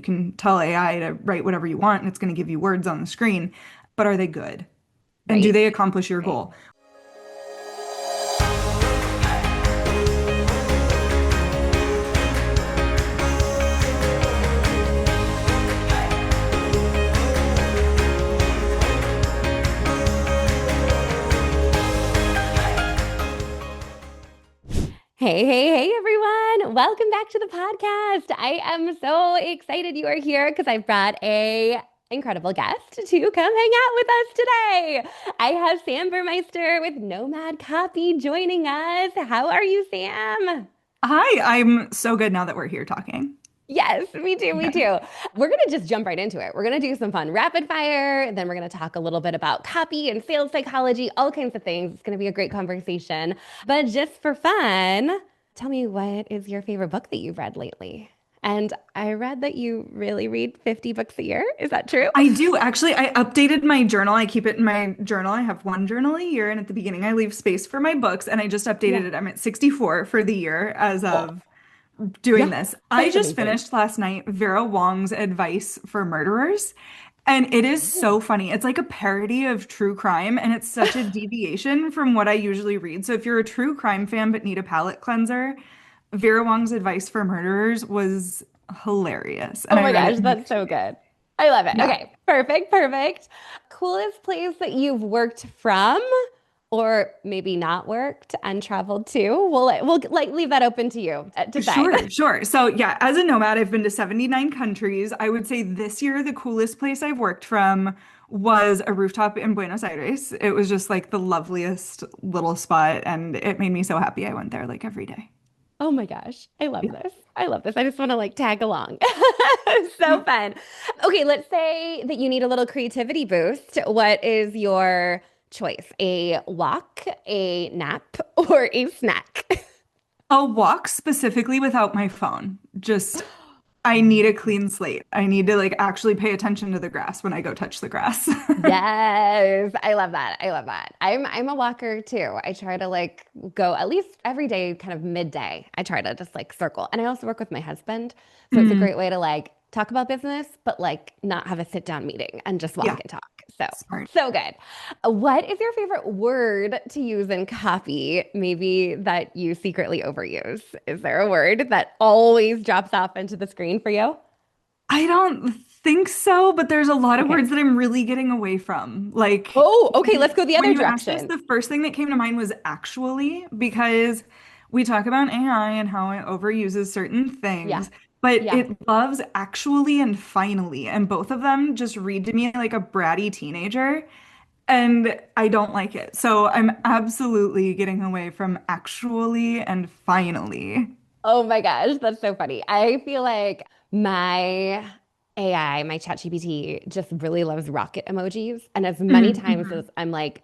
can tell AI to write whatever you want and it's going to give you words on the screen. But are they good? And do Right. they accomplish your Right. goal? Hey, hey, hey, everyone. Welcome back to the podcast. I am so excited you are here because I've brought a incredible guest to come hang out with us today. I have Sam Burmeister with Nomad Copy joining us. How are you, Sam? Hi, I'm so good now that we're here talking. Yes, me too, me too. We're going to just jump right into it. We're going to do some fun rapid fire. Then we're going to talk a little bit about copy and sales psychology, all kinds of things. It's going to be a great conversation. But just for fun, tell me, what is your favorite book that you've read lately? And I read that you really read 50 books a year. Is that true? I do actually. I updated my journal. I keep it in my journal. I have one journal a year, and at the beginning, I leave space for my books. And I just Yeah. updated it. I'm at 64 for the year as Oh, of doing yeah, this. that I is just amazing. finished last night Vera Wong's Advice for Murderers, and it is so funny. It's like a parody of true crime, and it's such a deviation from what I usually read. So if you're a true crime fan but need a palate cleanser, Vera Wong's Advice for Murderers was hilarious, and Oh I my read it gosh, in like that's so 2 days. good. I love it. Yeah. Okay, perfect, perfect. Coolest place that you've worked from, or maybe not worked and traveled to. We'll like leave that open to you to decide. Sure, sure. So, yeah, as a nomad, I've been to 79 countries. I would say this year, the coolest place I've worked from was a rooftop in Buenos Aires. It was just like the loveliest little spot, and it made me so happy. I went there like every day. Oh my gosh, I love Yeah. this. I love this. I just want to like tag along. So fun. Okay, let's say that you need a little creativity boost. What is your choice? A walk, a nap, or a snack? I'll walk specifically without my phone. Just, I need a clean slate. I need to like actually pay attention to the grass when I go touch the grass. Yes, I love that. I love that. I'm a walker too. I try to like go at least every day, kind of midday. I try to just like circle. And I also work with my husband, so it's a Mm, great way to like talk about business, but like not have a sit down meeting and just yeah, walk and talk. So, smart. so good. What is your favorite word to use in copy? Maybe that you secretly overuse. Is there a word that always drops off into the screen for you? I don't think so, but there's a lot of Okay. words that I'm really getting away from. Like Oh, okay. Let's go the when other you asked this, direction. the first thing that came to mind was actually because we talk about AI and how it overuses certain Yeah. things, but Yeah. it loves actually and finally, and both of them just read to me like a bratty teenager, and I don't like it. So I'm absolutely getting away from actually and finally. Oh my gosh, that's so funny. I feel like my AI, my ChatGPT, just really loves rocket emojis. And as many Mm, times mhm. as I'm like,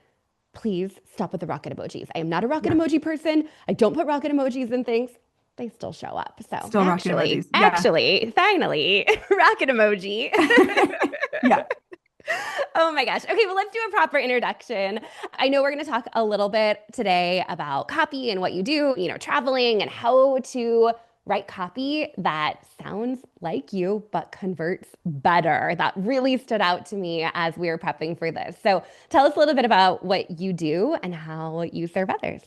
please stop with the rocket emojis. I am not a rocket Yeah, emoji person. I don't put rocket emojis in things. They still show up. So still rocking actually, emojis. Yeah. actually, finally, rocket emoji. Yeah. Oh my gosh. Okay, well, let's do a proper introduction. I know we're going to talk a little bit today about copy and what you do, traveling and how to write copy that sounds like you but converts better. That really stood out to me as we were prepping for this. So tell us a little bit about what you do and how you serve others.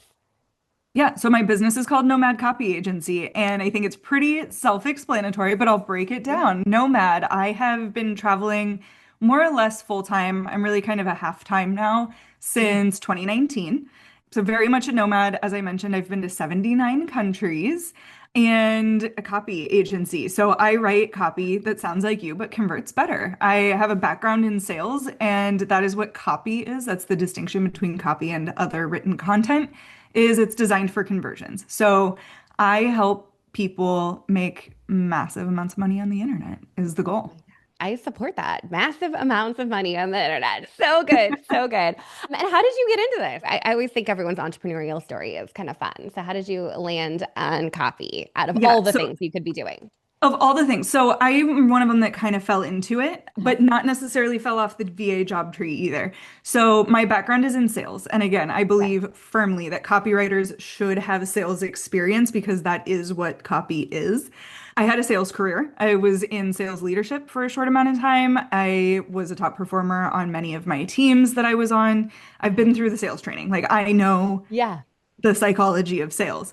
Yeah, so my business is called Nomad Copy Agency, and I think it's pretty self-explanatory, but I'll break it Yeah. down. Nomad, I have been traveling more or less full time. I'm really kind of a half time now Yeah. since 2019. So very much a nomad. As I mentioned, I've been to 79 countries and a copy agency. So I write copy that sounds like you, but converts better. I have a background in sales, and that is what copy is. That's the distinction between copy and other written content, is it's designed for conversions. So I help people make massive amounts of money on the internet is the Oh goal. my God. I support that. Massive amounts of money on the internet. So good. So good. And how did you get into this? I always think everyone's entrepreneurial story is kind of fun. So how did you land on copy out of Yeah. all the So things you could be doing? of all the things, so I'm one of them that kind of fell into it, Uh-huh. but not necessarily fell off the VA job tree either. So my background is in sales. And again, I Right. believe firmly that copywriters should have sales experience because that is what copy is. I had a sales career. I was in sales leadership for a short amount of time. I was a top performer on many of my teams that I was on. I've been through the sales training. Like I know Yeah. the psychology of sales.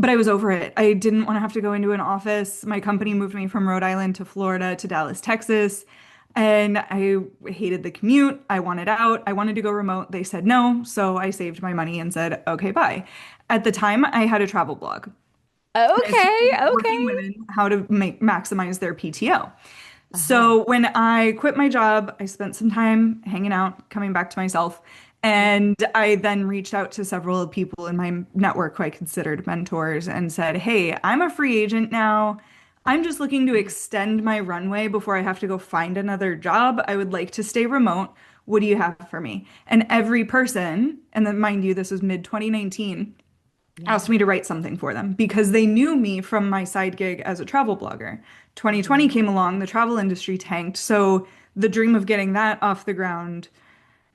But I was over it. I didn't want to have to go into an office. My company moved me from Rhode Island to Florida to Dallas, Texas. And I hated the commute. I wanted out. I wanted to go remote. They said no. So I saved my money and said, okay, bye. At the time, I had a travel blog. And I was Okay, teaching working okay. women how to maximize their PTO. Uh-huh. So when I quit my job, I spent some time hanging out, coming back to myself. And I then reached out to several people in my network who I considered mentors and said, hey, I'm a free agent now. I'm just looking to extend my runway before I have to go find another job. I would like to stay remote. What do you have for me? And every person, and then mind you, this was mid 2019, Yeah. asked me to write something for them because they knew me from my side gig as a travel blogger. 2020 came along, the travel industry tanked. So the dream of getting that off the ground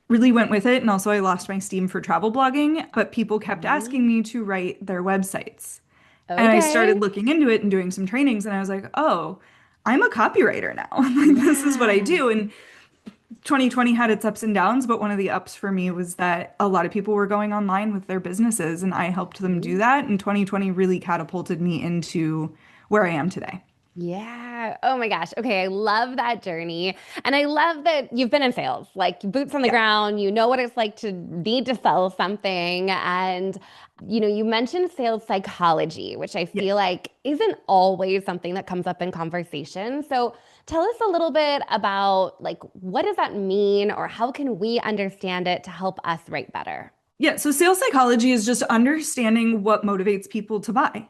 really went with it. And also, I lost my steam for travel blogging, but people kept asking me to write their websites. And I started Okay. looking into it and doing some trainings, and I was like, oh, I'm a copywriter now. Like, this is what I Yeah. do. And 2020 had its ups and downs, but one of the ups for me was that a lot of people were going online with their businesses, and I helped them do that. And 2020 really catapulted me into where I am today. Yeah. Oh my gosh. Okay. I love that journey. And I love that you've been in sales, like boots on the Yeah. ground. You know what it's like to need to sell something. And, you mentioned sales psychology, which I feel Yes. like isn't always something that comes up in conversation. So tell us a little bit about like, what does that mean or how can we understand it to help us write better? Yeah, so sales psychology is just understanding what motivates people to buy.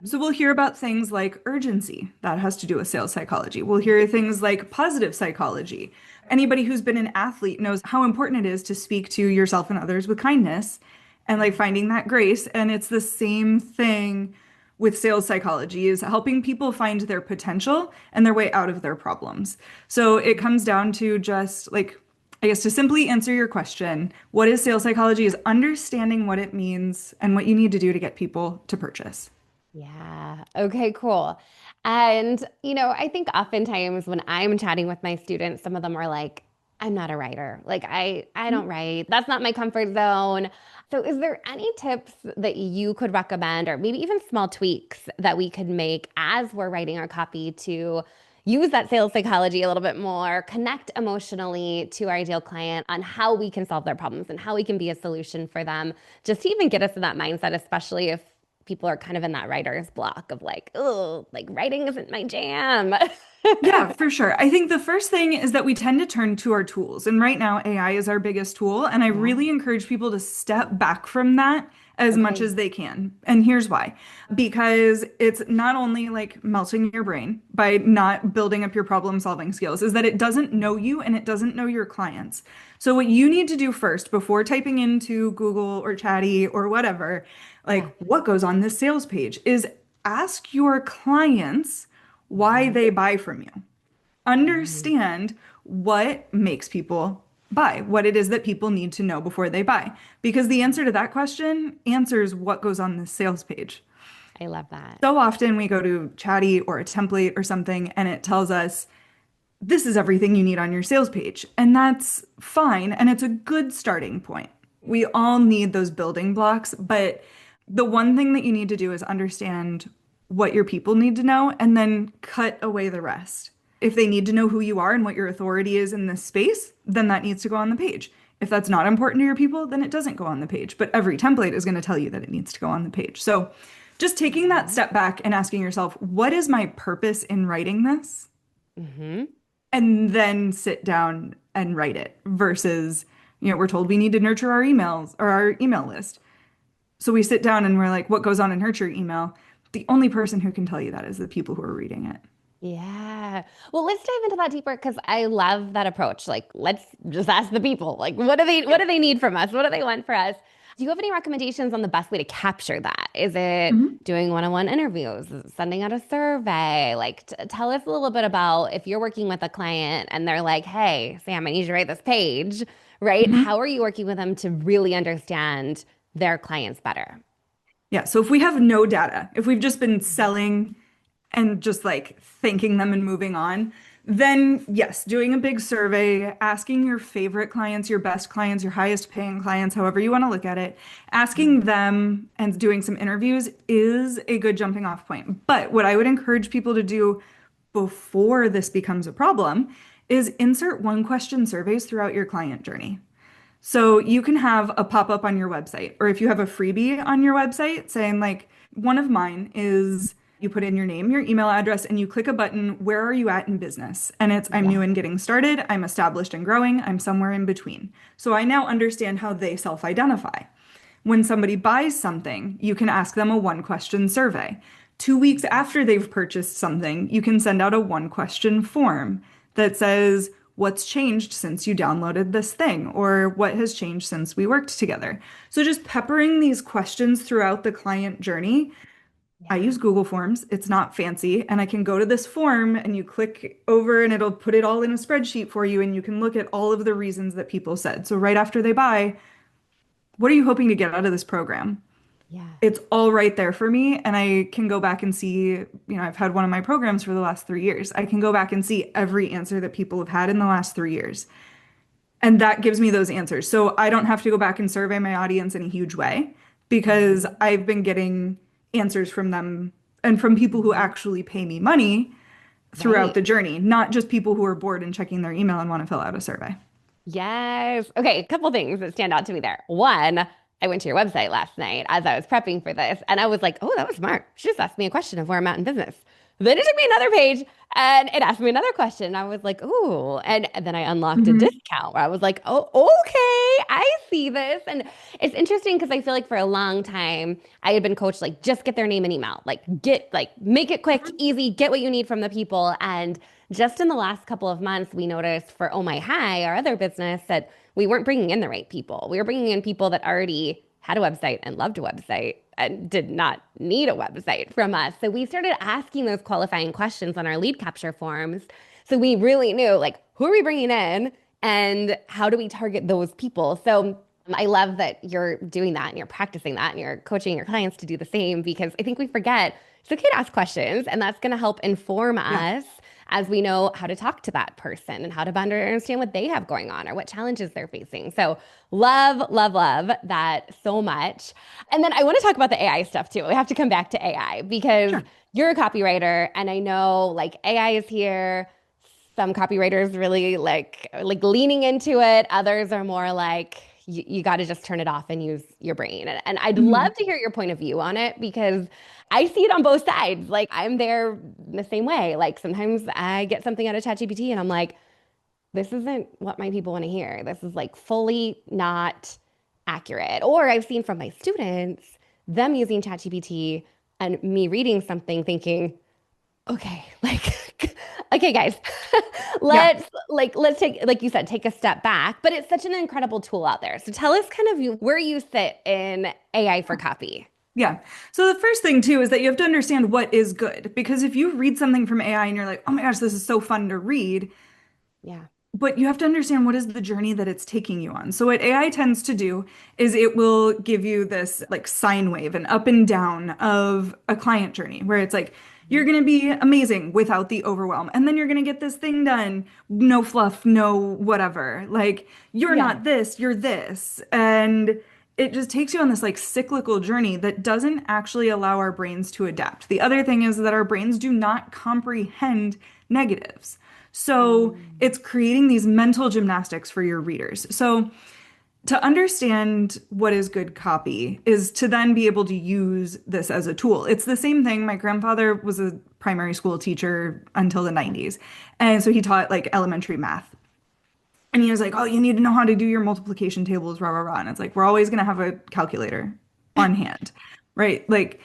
So we'll hear about things like urgency. That has to do with sales psychology. We'll hear things like positive psychology. Anybody who's been an athlete knows how important it is to speak to yourself and others with kindness and like finding that grace. And it's the same thing with sales psychology is helping people find their potential and their way out of their problems. So it comes down to just like I guess to simply answer your question, what is sales psychology is understanding what it means and what you need to do to get people to purchase. Yeah. Okay, cool. And, I think oftentimes when I'm chatting with my students, some of them are like, I'm not a writer. Like I don't write. That's not my comfort zone. So is there any tips that you could recommend or maybe even small tweaks that we could make as we're writing our copy to use that sales psychology a little bit more, connect emotionally to our ideal client on how we can solve their problems and how we can be a solution for them, just to even get us in that mindset, especially if people are kind of in that writer's block of like, oh, like writing isn't my jam. Yeah, for sure. I think the first thing is that we tend to turn to our tools. And right now, AI is our biggest tool. And I Yeah. really encourage people to step back from that as much Okay. as they can. And here's why. Because it's not only like melting your brain by not building up your problem solving skills, is that it doesn't know you and it doesn't know your clients. So, what you need to do first before typing into Google or Chatty or whatever, like Yeah. what goes on this sales page, is ask your clients why Mhm. they buy from you. Mhm. Understand what makes people buy, what it is that people need to know before they buy. Because the answer to that question answers what goes on the sales page. I love that. So often we go to Chatty or a template or something and it tells us, this is everything you need on your sales page. And that's fine. And it's a good starting point. We all need those building blocks, but the one thing that you need to do is understand what your people need to know and then cut away the rest. If they need to know who you are and what your authority is in this space, then that needs to go on the page. If that's not important to your people, then it doesn't go on the page. But every template is going to tell you that it needs to go on the page. So just taking that Mhm. step back and asking yourself, what is my purpose in writing this? Mhm. And then sit down and write it versus, we're told we need to nurture our emails or our email list. So we sit down and we're like, what goes on in nurture email? The only person who can tell you that is the people who are reading it. Yeah. Well, let's dive into that deeper because I love that approach. Like, let's just ask the people. Like, what do they need from us? What do they want for us? Do you have any recommendations on the best way to capture that? Is it Mhm. doing one-on-one interviews, Is it sending out a survey? Like, tell us a little bit about if you're working with a client and they're like, "Hey, Sam, I need you to write this page," right? Mhm. How are you working with them to really understand their clients better? Yeah. So if we have no data, if we've just been selling and just like thanking them and moving on. Then, yes, doing a big survey, asking your favorite clients, your best clients, your highest paying clients, however you want to look at it, asking them and doing some interviews is a good jumping off point. But what I would encourage people to do before this becomes a problem is insert one question surveys throughout your client journey. So you can have a pop-up on your website, or if you have a freebie on your website saying like, one of mine is you put in your name, your email address, and you click a button, where are you at in business? And it's I'm new Yeah. and getting started, I'm established and growing, I'm somewhere in between. So I now understand how they self-identify. When somebody buys something, you can ask them a one question survey. 2 weeks after they've purchased something, you can send out a one question form that says, what's changed since you downloaded this thing? Or what has changed since we worked together? So just peppering these questions throughout the client journey. I Yeah. use Google Forms. It's not fancy. And I can go to this form and you click over and it'll put it all in a spreadsheet for you. And you can look at all of the reasons that people said. So right after they buy, what are you hoping to get out of this program? Yeah. It's all right there for me. And I can go back and see, I've had one of my programs for the last 3 years. I can go back and see every answer that people have had in the last 3 years. And that gives me those answers. So I don't have to go back and survey my audience in a huge way because Mhm. I've been getting answers from them and from people who Mhm. actually pay me money throughout Right. the journey, not just people who are bored and checking their email and want to fill out a survey. Yes. Okay, a couple things that stand out to me there. One, I went to your website last night as I was prepping for this, and I was like, oh, that was smart. She just asked me a question of where I'm at in business. Then it took me another page and it asked me another question. I was like, ooh. And then I unlocked a Hmm. discount where I was like, oh, okay, I see this. And it's interesting because I feel like for a long time I had been coached like just get their name and email, make it quick, easy, get what you need from the people. And just in the last couple of months, we noticed for Oh My High, our other business, that we weren't bringing in the right people. We were bringing in people that already had a website and loved a website and did not need a website from us. So we started asking those qualifying questions on our lead capture forms. So we really knew like who are we bringing in and how do we target those people? So I love that you're doing that and you're practicing that and you're coaching your clients to do the same because I think we forget it's okay to ask questions and that's going to help inform Yeah. us as we know how to talk to that person and how to better understand what they have going on or what challenges they're facing. So love, love, love that so much. And then I want to talk about the AI stuff too. We have to come back to AI because Sure. you're a copywriter and I know like AI is here. Some copywriters really like leaning into it. Others are more like you got to just turn it off and use your brain. And I'd Mhm. love to hear your point of view on it because I see it on both sides. Like I'm there the same way. Like sometimes I get something out of ChatGPT and I'm like, this isn't what my people want to hear. This is like fully not accurate. Or I've seen from my students them using ChatGPT and me reading something thinking, okay, like, okay, guys, Yeah. let's take, like you said, take a step back. But it's such an incredible tool out there. So tell us kind of where you sit in AI for copy. Yeah. So the first thing too is that you have to understand what is good. Because if you read something from AI and you're like, oh my gosh, this is so fun to read, Yeah. but you have to understand what is the journey that it's taking you on. So what AI tends to do is it will give you this like sine wave, an up and down of a client journey where it's like, you're Mhm. going to be amazing without the overwhelm. And then you're going to get this thing done. No fluff, no whatever. Like, you're Yeah. not this, you're this. And it just takes you on this like cyclical journey that doesn't actually allow our brains to adapt. The other thing is that our brains do not comprehend negatives. So Mm. it's creating these mental gymnastics for your readers. So to understand what is good copy is to then be able to use this as a tool. It's the same thing. My grandfather was a primary school teacher until the Yeah. 90s. And so he taught like elementary math. And he was like, oh, you need to know how to do your multiplication tables, rah, rah, rah. And it's like, we're always going to have a calculator on hand, right? Like,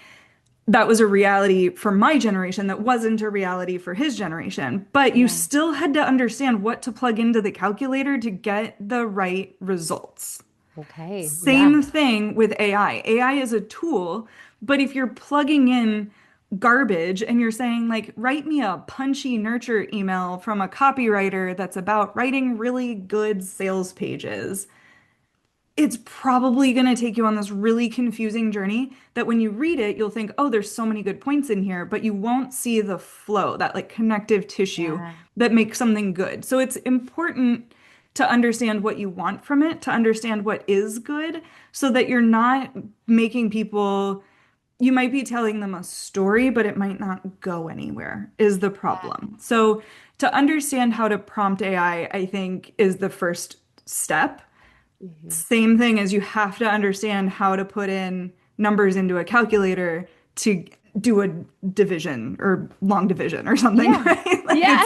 that was a reality for my generation that wasn't a reality for his generation. But you Yeah. still had to understand what to plug into the calculator to get the right results. Okay. Yeah. Same thing with AI. AI is a tool, but if you're plugging in garbage and you're saying, like, write me a punchy nurture email from a copywriter that's about writing really good sales pages, it's probably going to take you on this really confusing journey that when you read it, you'll think, oh, there's so many good points in here, but you won't see the flow, that like connective tissue Yeah. that makes something good. So it's important to understand what you want from it, to understand what is good, so that you're not making people, you might be telling them a story, but it might not go anywhere, is the Yeah. problem. So to understand how to prompt I think, is the first step. Mhm. Same thing as you have to understand how to put in numbers into a calculator to do a division or long division or something, Yeah. right? Like Yeah.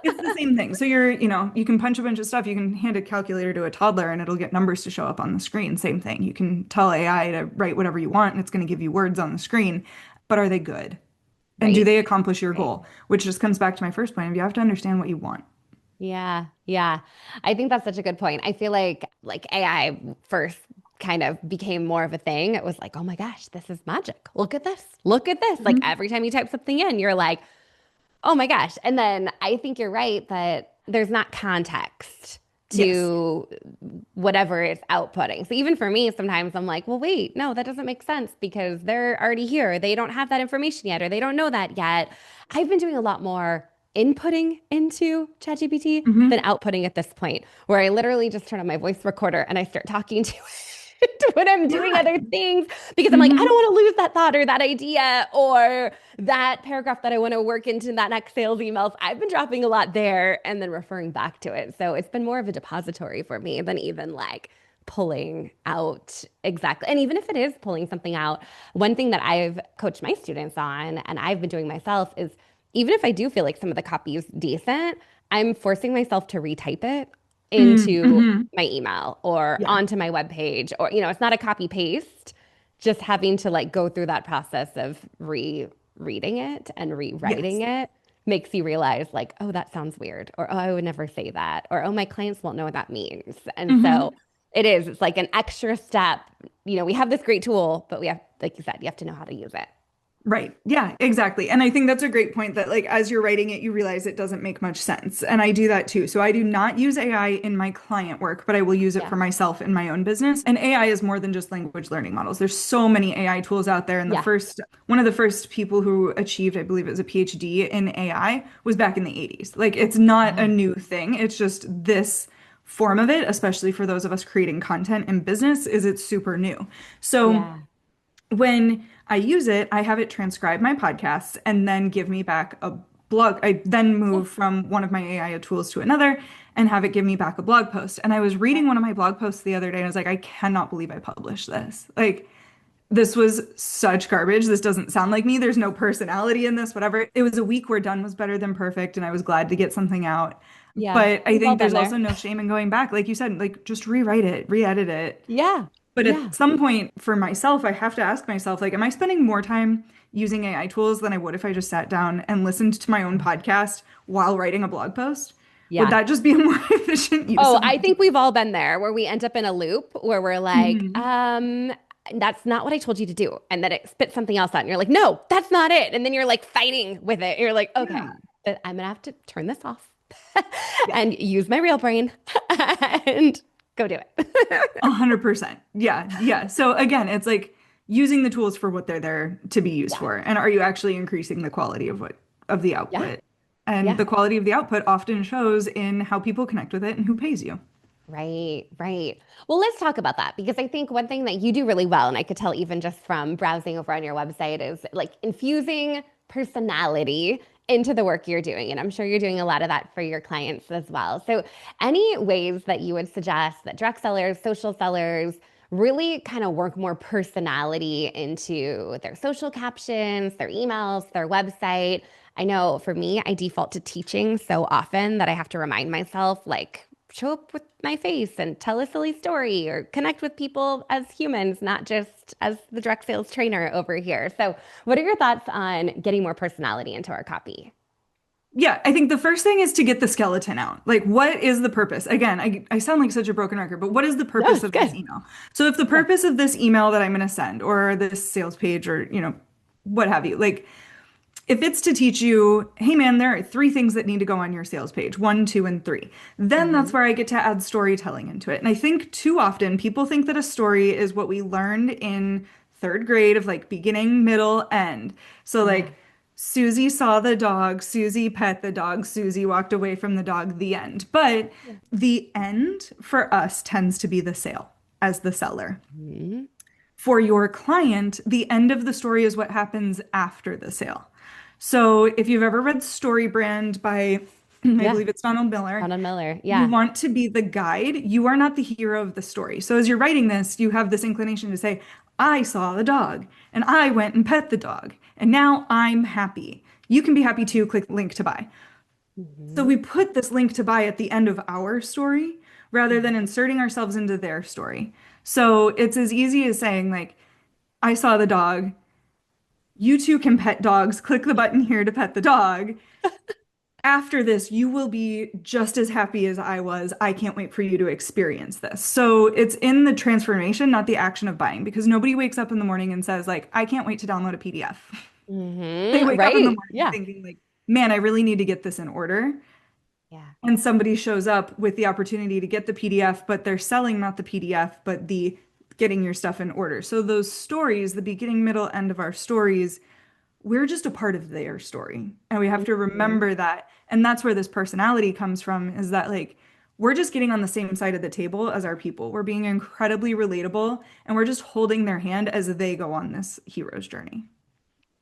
it's the same thing. So you can punch a bunch of stuff. You can hand a calculator to a toddler and it'll get numbers to show up on the screen. Same thing. You can tell AI to write whatever you want and it's going to give you words on the screen. But are they good? And do Right. they accomplish your Right. goal? Which just comes back to my first point of you have to understand what you want. Yeah, yeah. I think that's such a good point. I feel like AI first kind of became more of a thing. It was like, oh my gosh, this is magic. Look at this. Look at this. Like Mhm. every time you type something in, you're like, oh my gosh. And then I think you're right that there's not context Yes. to whatever it's outputting. So even for me, sometimes I'm like, well, wait, no, that doesn't make sense because they're already here. They don't have that information yet, or they don't know that yet. I've been doing a lot more inputting into ChatGPT than Hmm. outputting at this point, where I literally just turn on my voice recorder and I start talking to it when I'm doing Yeah. other things because I'm like, I don't Hmm. want to lose that thought or that idea or that paragraph that I want to work into that next sales emails. I've been dropping a lot there and then referring back to it. So it's been more of a depository for me than even like pulling out exactly. And even if it is pulling something out, one thing that I've coached my students on and I've been doing myself is even if I do feel like some of the copy is decent, I'm forcing myself to retype it into Mm-hmm. my email or Yeah. onto my webpage or it's not a copy paste, just having to like go through that process of reading it and rewriting Yes. it makes you realize like, oh, that sounds weird, or oh, I would never say that, or oh, my clients won't know what that means. And so Hmm. it's like an extra step. We have this great tool, but we have, like you said, you have to know how to use it. Right. Yeah, exactly. And I think that's a great point that like as you're writing it, you realize it doesn't make much sense. And I do that too. So I do not use AI in my client work, but I will use it Yeah. for myself in my own business. And AI is more than just language learning models. There's so many AI tools out there. And Yeah. one of the first people who achieved, I believe it was a PhD in AI was back in the 80s. Like it's not a Wow. new thing. It's just this form of it, especially for those of us creating content in business, is it's super new. So Yeah. when I use it, I have it transcribe my podcasts and then give me back a blog. I then Yeah. move from one of my AI tools to another and have it give me back a blog post. And I was reading one of my blog posts the other day and I was like, I cannot believe I published this. Like, this was such garbage. This doesn't sound like me. There's no personality in this, whatever. It was a week where done was better than perfect, and I was glad to get something out. Yeah. But I We've all think been there's also there. no shame in going back. Like you said, like just rewrite it, re-edit it. Yeah. But Yeah. at some point for myself, I have to ask myself, like, am I spending more time using AI tools than I would if I just sat down and listened to my own podcast while writing a blog post? Would Yeah. that just be a more efficient use Oh, of my I think we've all been there where we end up in a loop where we're like, Mhm. that's not what I told you to do. And then it spits something else out. And you're like, no, that's not it. And then you're like fighting with it. You're like, okay, Yeah. but I'm gonna have to turn this off Yeah. and use my real brain and go do it. 100%. Yeah. Yeah. So again, it's like using the tools for what they're there to be used Yeah. for. And are you actually increasing the quality of the Yeah. output? And Yeah. the quality of the output often shows in how people connect with it and who pays you. Right, right. Well, let's talk about that because I think one thing that you do really well, and I could tell even just from browsing over on your website, is like infusing personality into the work you're doing. And I'm sure you're doing a lot of that for your clients as well. So, any ways that you would suggest that direct sellers, social sellers, really kind of work more personality into their social captions, their emails, their website? I know for me, I default to teaching so often that I have to remind myself, like, show up with my face and tell a silly story or connect with people as humans, not just as the direct sales trainer over here. So, what are your thoughts on getting more personality into our copy? Yeah, I think the first thing is to get the skeleton out. Like, what is the purpose? Again, I sound like such a broken record, but what is the No, purpose it's of this good. email? So, if the Yeah. purpose of this email that I'm going to send or this sales page or, what have you, like, If it's to teach you, hey man, there are three things that need to go on your sales page, one, two, and three, then that's Hmm. where I get to add storytelling into it. And I think too often people think that a story is what we learned in third grade of like beginning, middle, end. So Yeah. like Susie saw the dog, Susie pet the dog, Susie walked away from the dog, the end. But Yeah. the end for us tends to be the sale as the seller. Mhm. For your client, the end of the story is what happens after the sale. So if you've ever read Story Brand by, I Yeah. believe it's Donald Miller, Donald Miller. you Yeah. want to be the guide. You are not the hero of the story. So as you're writing this, you have this inclination to say, I saw the dog and I went and pet the dog and now I'm happy. You can be happy too. Click link to buy. So Hmm. we put this link to buy at the end of our story rather than inserting ourselves into their story. So it's as easy as saying, like, I saw the dog. You too can pet dogs. Click the button here to pet the dog. After this, you will be just as happy as I was. I can't wait for you to experience this. So it's in the transformation, not the action of buying, because nobody wakes up in the morning and says, like, I can't wait to download a PDF. They wake up in the Right. morning Yeah. thinking, like, man, I really need to get this in order. Yeah. And somebody shows up with the opportunity to get the PDF, but they're selling not the PDF, but the getting your stuff in order. So those stories, the beginning, middle, end of our stories, we're just a part of their story. And we have to Hmm. remember that. And that's where this personality comes from, is that like we're just getting on the same side of the table as our people. We're being incredibly relatable and we're just holding their hand as they go on this hero's journey.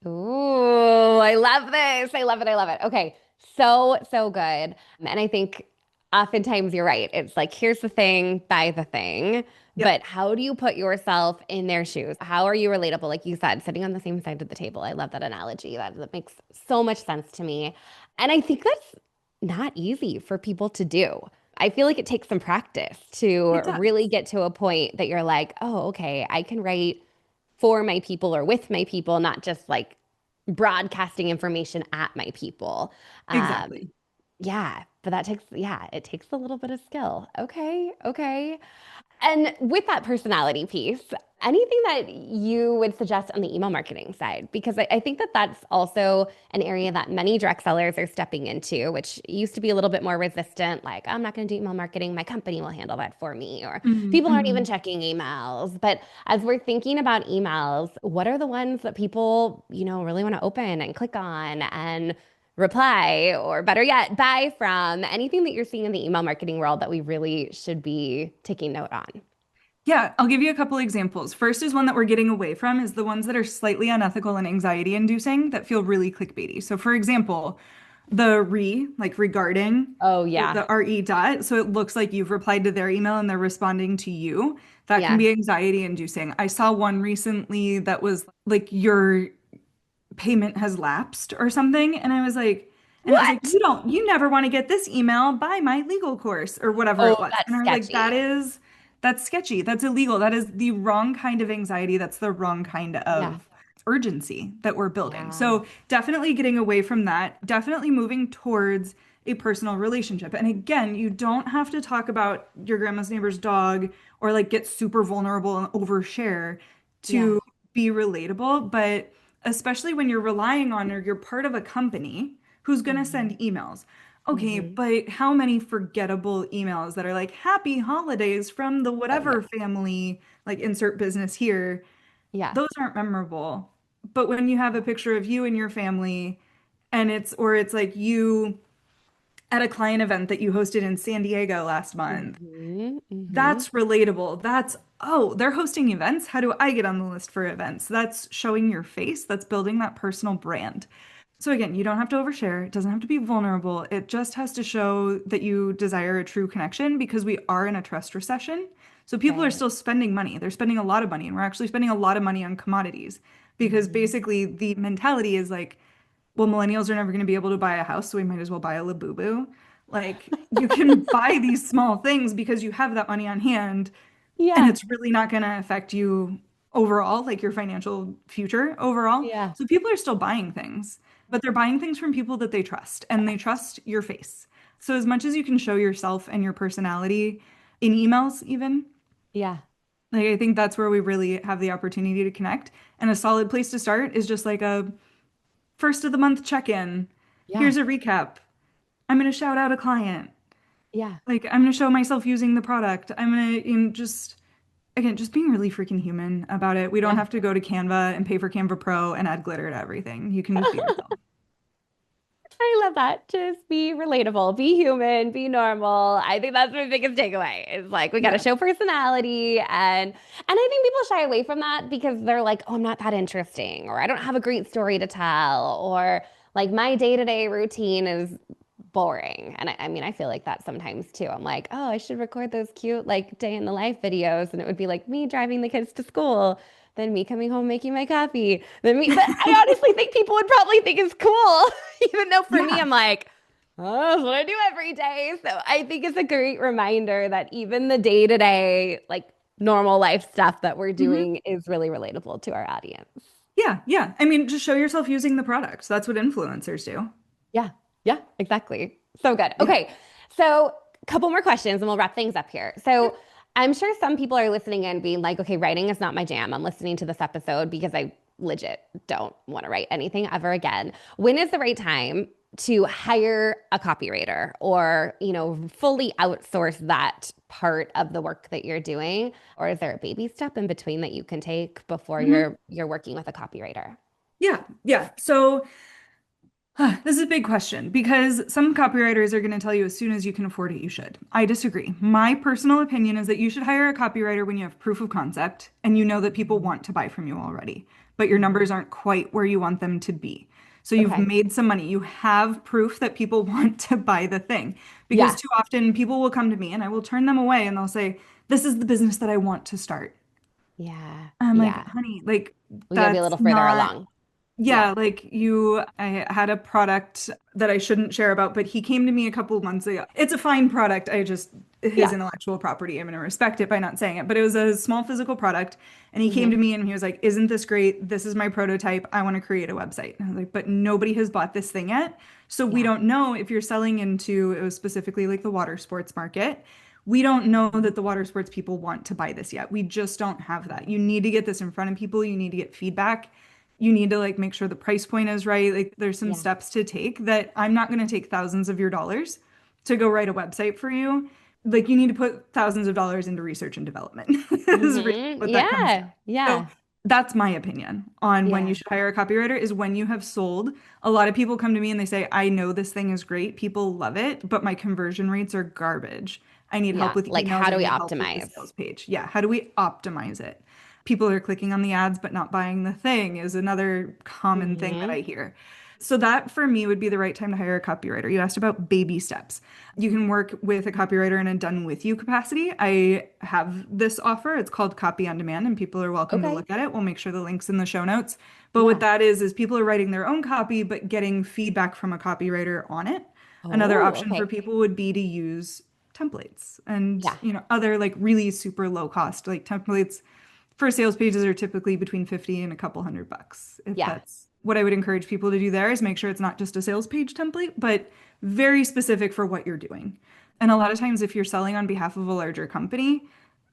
Ooh, I love this. I love it. I love it. Okay. So, so good. And I think oftentimes you're right. It's like, here's the thing, buy the thing. Yep, But how do you put yourself in their shoes? How are you relatable? Like you said, sitting on the same side of the table. I love that analogy. That makes so much sense to me. And I think that's not easy for people to do. I feel like it takes some practice to it really does. get to a point that you're like, oh, okay, I can write for my people or with my people, not just like broadcasting information at my people. Um, Exactly. yeah, but that takes, yeah, it takes a little bit of skill. Okay, okay. And with that personality piece, anything that you would suggest on the email marketing side? Because I think that that's also an area that many direct sellers are stepping into, which used to be a little bit more resistant, like, I'm not going to do email marketing, my company will handle that for me, or Mhm, people aren't even mhm. checking emails. But as we're thinking about emails, what are the ones that people, really want to open and click on and reply, or better yet, buy from? Anything that you're seeing in the email marketing world that we really should be taking note on? Yeah, I'll give you a couple examples. First is one that we're getting away from is the ones that are slightly unethical and anxiety inducing that feel really clickbaity. So for example, the like regarding, Oh, so yeah. the RE dot, so it looks like you've replied to their email and they're responding to you. That can Yeah. be anxiety inducing. I saw one recently that was like your payment has lapsed or something. And I was like, and it was like, What? you never want to get this email, buy my legal course or whatever Oh, it was. And that's I was like, sketchy. that's sketchy. That's illegal. That is the wrong kind of anxiety. That's the wrong kind Yeah. of urgency that we're building. Yeah. So definitely getting away from that, definitely moving towards a personal relationship. And again, you don't have to talk about your grandma's neighbor's dog or like get super vulnerable and overshare Yeah. to be relatable, but especially when you're relying on or you're part of a company who's going to Hmm. send emails. Okay, Hmm. but how many forgettable emails that are like happy holidays from the Oh, yeah. whatever family, like insert business here, Yeah. those aren't memorable. But when you have a picture of you and your family and it's like you at a client event that you hosted in San Diego last month, Hmm. Hmm. that's relatable. Oh, they're hosting events. How do I get on the list for events? That's showing your face. That's building that personal brand. So again, you don't have to overshare. It doesn't have to be vulnerable. It just has to show that you desire a true connection because we are in a trust recession. So people are Right. still spending money. They're spending a lot of money, and we're actually spending a lot of money on commodities because Hmm. basically the mentality is like, well, millennials are never going to be able to buy a house, so we might as well buy a Labubu. Like you can buy these small things because you have that money on hand and Yeah. it's really not going to affect you overall, like your financial future overall. Yeah. So people are still buying things, but they're buying things from people that they trust and they trust your face. So as much as you can show yourself and your personality in emails, even, Yeah. like I think that's where we really have the opportunity to connect. And a solid place to start is just like first of the month check-in. Yeah. Here's a recap. I'm going to shout out a client. Yeah. Like, I'm going to show myself using the product. I'm going to, just, again, just being really freaking human about it. We don't Yeah. have to go to Canva and pay for Canva Pro and add glitter to everything. You can just be yourself. I love that. Just be relatable, be human, be normal. I think that's my biggest takeaway. Is like we got to Yeah. show personality and I think people shy away from that because they're like, "Oh, I'm not that interesting," or "I don't have a great story to tell," or like my day-to-day routine is boring. And I mean, I feel like that sometimes too. I'm like, "Oh, I should record those cute like day in the life videos," and it would be like me driving the kids to school, then me coming home making my coffee, then me. But I honestly think people would probably think it's cool. Even though for me, Yeah. I'm like, oh, that's what I do every day. So I think it's a great reminder that even the day-to-day, like normal life stuff that we're Mhm. doing is really relatable to our audience. Yeah. Yeah. I mean, just show yourself using the product. That's what influencers do. Yeah, yeah, exactly. So good. Yeah. Okay, so a couple more questions and we'll wrap things up here. Yeah. So I'm sure some people are listening and being like, okay, writing is not my jam. I'm listening to this episode because I legit don't want to write anything ever again. When is the right time to hire a copywriter or, fully outsource that part of the work that you're doing? Or is there a baby step in between that you can take before Mhm. you're working with a copywriter? Yeah. Yeah. So this is a big question because some copywriters are going to tell you as soon as you can afford it, you should. I disagree. My personal opinion is that you should hire a copywriter when you have proof of concept and you know that people want to buy from you already, but your Mhm. numbers aren't quite where you want them to be. So you've Okay. made some money. You have proof that people want to buy the thing because Yeah. too often people will come to me and I will turn them away and they'll say, "This is the business that I want to start." Yeah. I'm like, Yeah. honey, like We gotta be a that's little further not along. Yeah. yeah, like I had a product that I shouldn't share about, but he came to me a couple months ago. It's a fine product. His Yeah. intellectual property, I'm going to respect it by not saying it, but it was a small physical product. And he came to Hmm. me and he was like, "Isn't this great? This is my prototype. I want to create a website." And I was like, "But nobody has bought this thing yet. So we Yeah. don't know if you're selling into, it was specifically like the water sports market. We don't know that the water sports people want to buy this yet. We just don't have that. You need to get this in front of people. You need to get feedback. You need to like make sure the price point is right. Like there's some Yeah. steps to take that I'm not going to take thousands of your dollars to go write a website for you. Like you need to put thousands of dollars into research and development is really what that comes down. Yeah. So Yeah. that's my opinion on when you Yeah. should hire a copywriter is when you have sold. A lot of people come to me and they say, "I know this thing is great. People love it, but my conversion rates are garbage. I need help Yeah. with Like, emails. how I do we need help with the optimize? sales page." Yeah. How do we optimize it? People are clicking on the ads but not buying the thing is another common thing that Hmm. I hear. So that for me would be the right time to hire a copywriter. You asked about baby steps. You can work with a copywriter in a done with you capacity. I have this offer. It's called Copy on Demand, and people are welcome to Okay. look at it. We'll make sure the link's in the show notes. But what Yeah. that is people are writing their own copy, but getting feedback from a copywriter on it. Another Oh, option for okay. people would be to use templates and, Yeah. other like really super low cost like templates for sales pages are typically between 50 and a couple $100. If Yeah. that's what I would encourage people to do there is make sure it's not just a sales page template, but very specific for what you're doing. And a lot of times if you're selling on behalf of a larger company,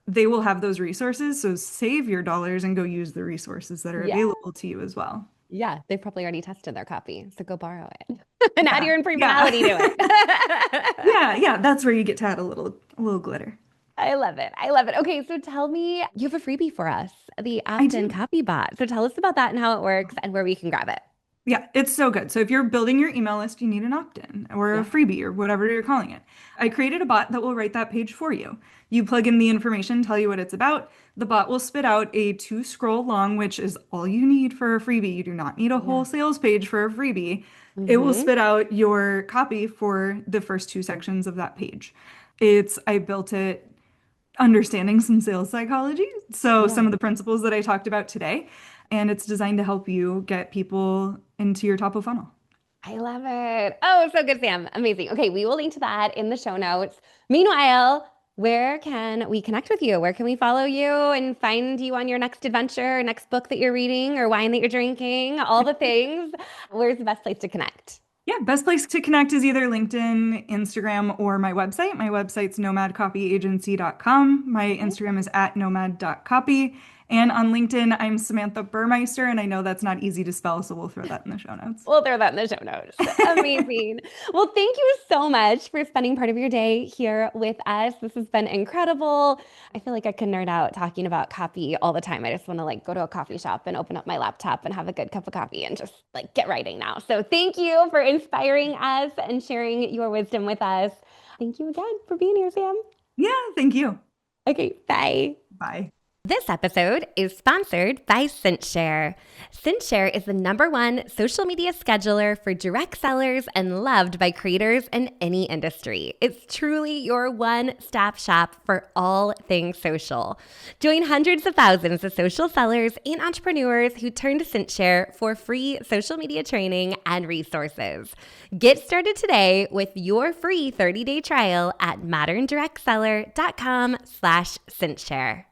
they will have those resources. So save your dollars and go use the resources that are Yeah. available to you as well. Yeah. They've probably already tested their copy. So go borrow it and add Yeah. your own Yeah. personality to it. Yeah. Yeah. That's where you get to add a little glitter. I love it. I love it. Okay, so tell me, you have a freebie for us, the I opt-in do. copy bot. So tell us about that and how it works and where we can grab it. Yeah, it's so good. So if you're building your email list, you need an opt-in or a Yeah. freebie or whatever you're calling it. I created a bot that will write that page for you. You plug in the information, tell you what it's about. The bot will spit out a two scroll long, which is all you need for a freebie. You do not need a whole Yeah. sales page for a freebie. It will Mm-hmm. spit out your copy for the first two sections of that page. I built it understanding some sales psychology. So, Yeah. some of the principles that I talked about today, and it's designed to help you get people into your top of funnel. I love it. Oh, so good, Sam. Amazing. Okay, we will link to that in the show notes. Meanwhile, where can we connect with you? Where can we follow you and find you on your next adventure, next book that you're reading, or wine that you're drinking? All the things. Where's the best place to connect? Yeah, best place to connect is either LinkedIn, Instagram, or my website. My website's nomadcopyagency.com. My Okay. Instagram is at nomad.copy. And on LinkedIn, I'm Samantha Burmeister, and I know that's not easy to spell, so we'll throw that in the show notes. We'll throw that in the show notes. Amazing. Well, thank you so much for spending part of your day here with us. This has been incredible. I feel like I could nerd out talking about copy all the time. I just want to like go to a coffee shop and open up my laptop and have a good cup of coffee and just like get writing now. So thank you for inspiring us and sharing your wisdom with us. Thank you again for being here, Sam. Yeah, thank you. Okay, bye. Bye. This episode is sponsored by CinchShare. CinchShare is the #1 social media scheduler for direct sellers and loved by creators in any industry. It's truly your one-stop shop for all things social. Join hundreds of thousands of social sellers and entrepreneurs who turn to CinchShare for free social media training and resources. Get started today with your free 30-day trial at moderndirectseller.com/CinchShare.